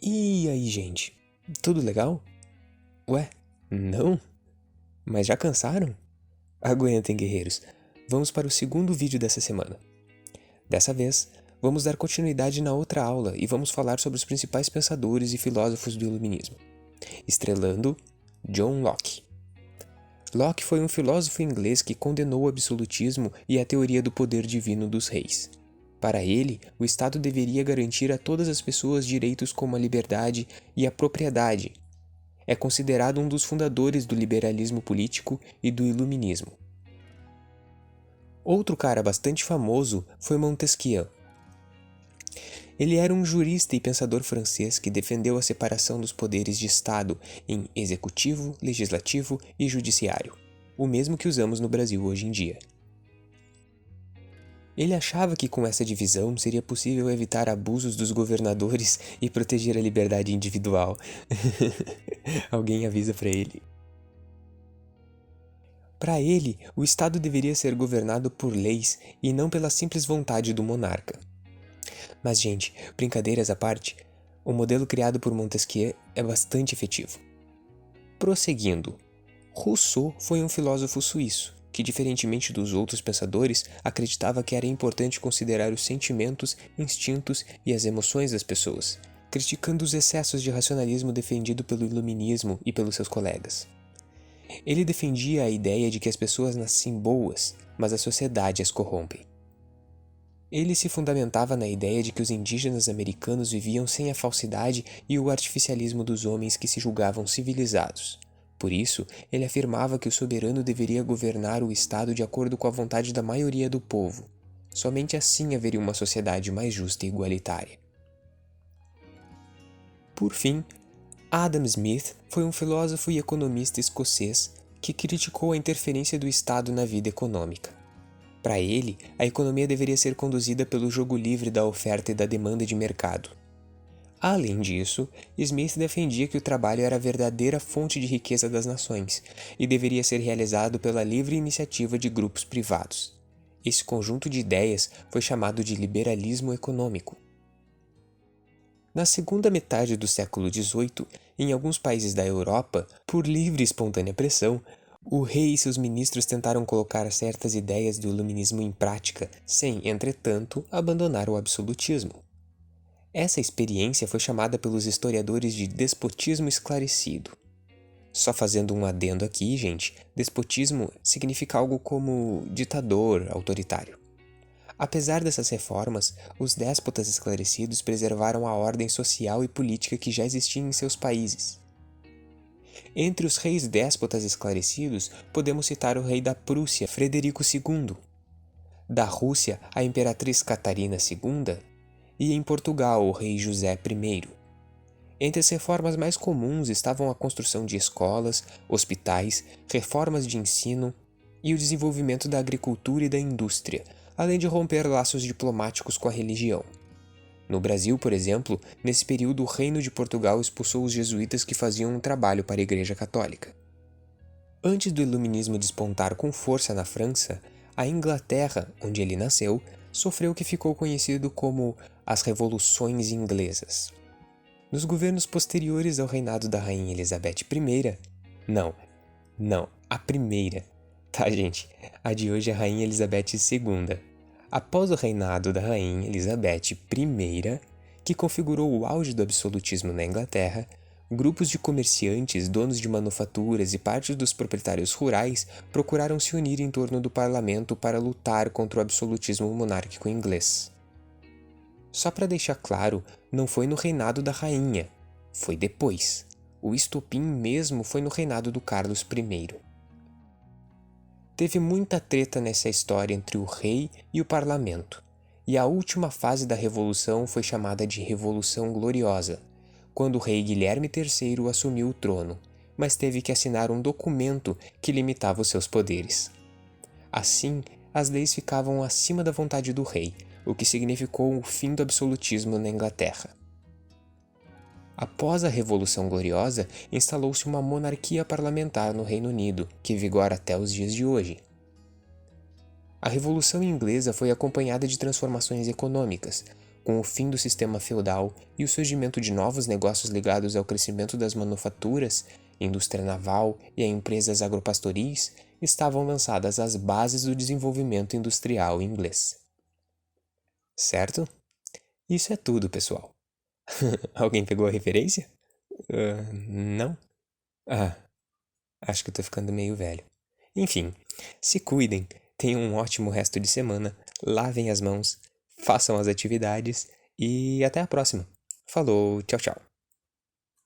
E aí, gente? Tudo legal? Ué, não? Mas já cansaram? Aguentem, guerreiros. Vamos para o segundo vídeo dessa semana. Dessa vez, vamos dar continuidade na outra aula e vamos falar sobre os principais pensadores e filósofos do Iluminismo, estrelando John Locke. Locke foi um filósofo inglês que condenou o absolutismo e a teoria do poder divino dos reis. Para ele, o Estado deveria garantir a todas as pessoas direitos como a liberdade e a propriedade. É considerado um dos fundadores do liberalismo político e do iluminismo. Outro cara bastante famoso foi Montesquieu. Ele era um jurista e pensador francês que defendeu a separação dos poderes de Estado em executivo, legislativo e judiciário, o mesmo que usamos no Brasil hoje em dia. Ele achava que com essa divisão seria possível evitar abusos dos governadores e proteger a liberdade individual. Alguém avisa para ele. Para ele, o Estado deveria ser governado por leis e não pela simples vontade do monarca. Mas, gente, brincadeiras à parte, o modelo criado por Montesquieu é bastante efetivo. Prosseguindo, Rousseau foi um filósofo suíço que, diferentemente dos outros pensadores, acreditava que era importante considerar os sentimentos, instintos e as emoções das pessoas, criticando os excessos de racionalismo defendido pelo iluminismo e pelos seus colegas. Ele defendia a ideia de que as pessoas nascem boas, mas a sociedade as corrompe. Ele se fundamentava na ideia de que os indígenas americanos viviam sem a falsidade e o artificialismo dos homens que se julgavam civilizados. Por isso, ele afirmava que o soberano deveria governar o Estado de acordo com a vontade da maioria do povo. Somente assim haveria uma sociedade mais justa e igualitária. Por fim, Adam Smith foi um filósofo e economista escocês que criticou a interferência do Estado na vida econômica. Para ele, a economia deveria ser conduzida pelo jogo livre da oferta e da demanda de mercado. Além disso, Smith defendia que o trabalho era a verdadeira fonte de riqueza das nações e deveria ser realizado pela livre iniciativa de grupos privados. Esse conjunto de ideias foi chamado de liberalismo econômico. Na segunda metade do século XVIII, em alguns países da Europa, por livre e espontânea pressão, o rei e seus ministros tentaram colocar certas ideias do iluminismo em prática, sem, entretanto, abandonar o absolutismo. Essa experiência foi chamada pelos historiadores de despotismo esclarecido. Só fazendo um adendo aqui, gente, despotismo significa algo como ditador, autoritário. Apesar dessas reformas, os déspotas esclarecidos preservaram a ordem social e política que já existia em seus países. Entre os reis déspotas esclarecidos, podemos citar o rei da Prússia, Frederico II, da Rússia, a imperatriz Catarina II, e em Portugal, o rei José I. Entre as reformas mais comuns estavam a construção de escolas, hospitais, reformas de ensino e o desenvolvimento da agricultura e da indústria, além de romper laços diplomáticos com a religião. No Brasil, por exemplo, nesse período o Reino de Portugal expulsou os jesuítas que faziam um trabalho para a Igreja Católica. Antes do iluminismo despontar com força na França, a Inglaterra, onde ele nasceu, sofreu o que ficou conhecido como as Revoluções Inglesas. Nos governos posteriores ao reinado da Rainha Elizabeth I, a primeira, tá, gente? A de hoje é a Rainha Elizabeth II. Após o reinado da Rainha Elizabeth I, que configurou o auge do absolutismo na Inglaterra, grupos de comerciantes, donos de manufaturas e parte dos proprietários rurais procuraram se unir em torno do parlamento para lutar contra o absolutismo monárquico inglês. Só para deixar claro, não foi no reinado da rainha, foi depois. O estopim mesmo foi no reinado do Carlos I. Teve muita treta nessa história entre o rei e o parlamento, e a última fase da revolução foi chamada de Revolução Gloriosa, quando o rei Guilherme III assumiu o trono, mas teve que assinar um documento que limitava os seus poderes. Assim, as leis ficavam acima da vontade do rei, o que significou o fim do absolutismo na Inglaterra. Após a Revolução Gloriosa, instalou-se uma monarquia parlamentar no Reino Unido, que vigora até os dias de hoje. A Revolução Inglesa foi acompanhada de transformações econômicas, Com o fim do sistema feudal e o surgimento de novos negócios ligados ao crescimento das manufaturas, indústria naval e a empresas agropastoris, estavam lançadas as bases do desenvolvimento industrial inglês. Certo? Isso é tudo, pessoal. Alguém pegou a referência? Não? Ah, acho que eu tô ficando meio velho. Enfim, se cuidem, tenham um ótimo resto de semana, lavem as mãos, façam as atividades e até a próxima. Falou, tchau, tchau.